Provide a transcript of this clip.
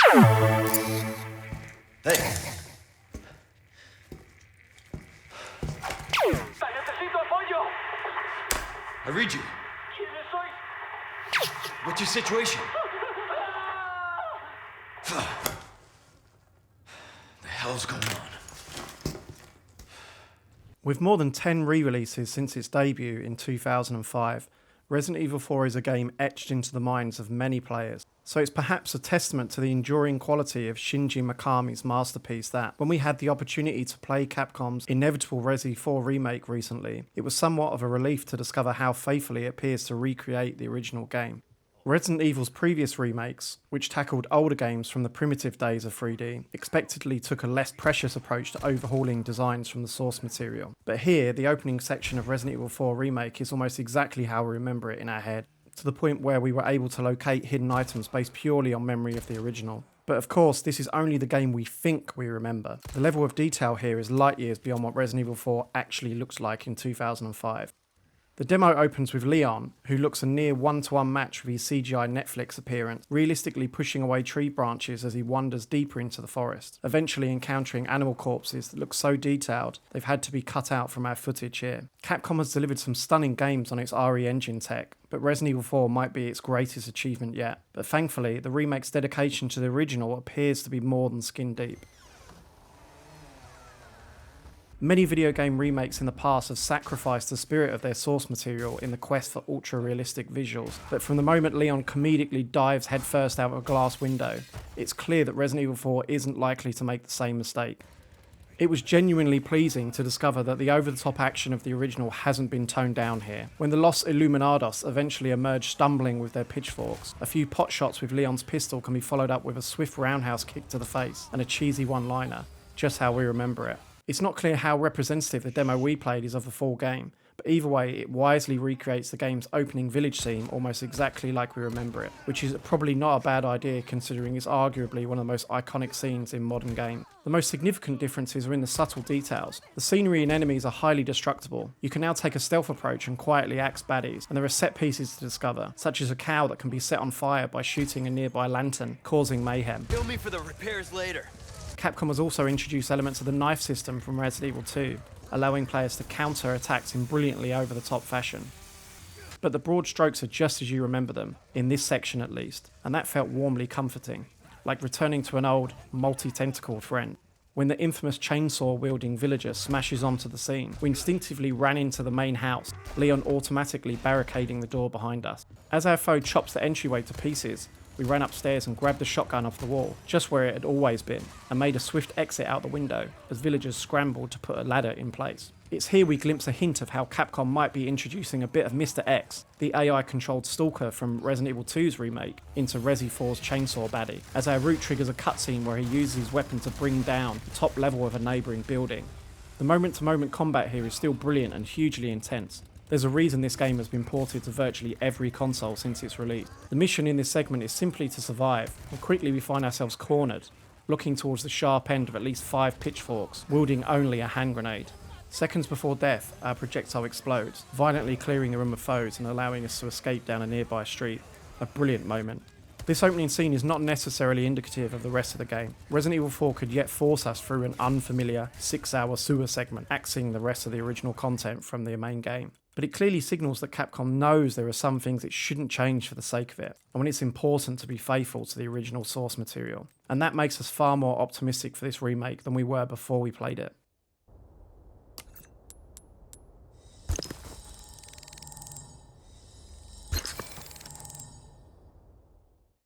Hey. Necesito apoyo. I read you. ¿Quién soy? What's your situation? The hell's going on? With more than 10 re-releases since its debut in 2005, Resident Evil 4 is a game etched into the minds of many players. So it's perhaps a testament to the enduring quality of Shinji Mikami's masterpiece that, when we had the opportunity to play Capcom's inevitable Resi 4 remake recently, it was somewhat of a relief to discover how faithfully it appears to recreate the original game. Resident Evil's previous remakes, which tackled older games from the primitive days of 3D, expectedly took a less precious approach to overhauling designs from the source material. But here, the opening section of Resident Evil 4 Remake is almost exactly how we remember it in our head, to the point where we were able to locate hidden items based purely on memory of the original. But of course, this is only the game we think we remember. The level of detail here is light years beyond what Resident Evil 4 actually looks like in 2005. The demo opens with Leon, who looks a near one-to-one match with his CGI Netflix appearance, realistically pushing away tree branches as he wanders deeper into the forest, eventually encountering animal corpses that look so detailed they've had to be cut out from our footage here. Capcom has delivered some stunning games on its RE engine tech, but Resident Evil 4 might be its greatest achievement yet. But thankfully, the remake's dedication to the original appears to be more than skin deep. Many video game remakes in the past have sacrificed the spirit of their source material in the quest for ultra-realistic visuals, but from the moment Leon comedically dives headfirst out of a glass window, it's clear that Resident Evil 4 isn't likely to make the same mistake. It was genuinely pleasing to discover that the over-the-top action of the original hasn't been toned down here. When the Los Illuminados eventually emerge stumbling with their pitchforks, a few pot shots with Leon's pistol can be followed up with a swift roundhouse kick to the face and a cheesy one-liner, just how we remember it. It's not clear how representative the demo we played is of the full game, but either way it wisely recreates the game's opening village scene almost exactly like we remember it, which is probably not a bad idea considering it's arguably one of the most iconic scenes in modern games. The most significant differences are in the subtle details. The scenery and enemies are highly destructible. You can now take a stealth approach and quietly axe baddies, and there are set pieces to discover, such as a cow that can be set on fire by shooting a nearby lantern, causing mayhem. Bill me for the repairs later. Capcom has also introduced elements of the knife system from Resident Evil 2, allowing players to counter attacks in brilliantly over-the-top fashion. But the broad strokes are just as you remember them, in this section at least, and that felt warmly comforting, like returning to an old, multi-tentacled friend. When the infamous chainsaw-wielding villager smashes onto the scene, we instinctively ran into the main house, Leon automatically barricading the door behind us. As our foe chops the entryway to pieces, we ran upstairs and grabbed the shotgun off the wall, just where it had always been, and made a swift exit out the window as villagers scrambled to put a ladder in place. It's here we glimpse a hint of how Capcom might be introducing a bit of Mr. X, the AI-controlled stalker from Resident Evil 2's remake, into Resi 4's chainsaw baddie, as our route triggers a cutscene where he uses his weapon to bring down the top level of a neighbouring building. The moment-to-moment combat here is still brilliant and hugely intense. There's a reason this game has been ported to virtually every console since its release. The mission in this segment is simply to survive, and quickly we find ourselves cornered, looking towards the sharp end of at least 5 pitchforks, wielding only a hand grenade. Seconds before death, our projectile explodes, violently clearing the room of foes and allowing us to escape down a nearby street. A brilliant moment. This opening scene is not necessarily indicative of the rest of the game. Resident Evil 4 could yet force us through an unfamiliar 6-hour sewer segment, axing the rest of the original content from the main game. But it clearly signals that Capcom knows there are some things it shouldn't change for the sake of it, and when it's important to be faithful to the original source material. And that makes us far more optimistic for this remake than we were before we played it.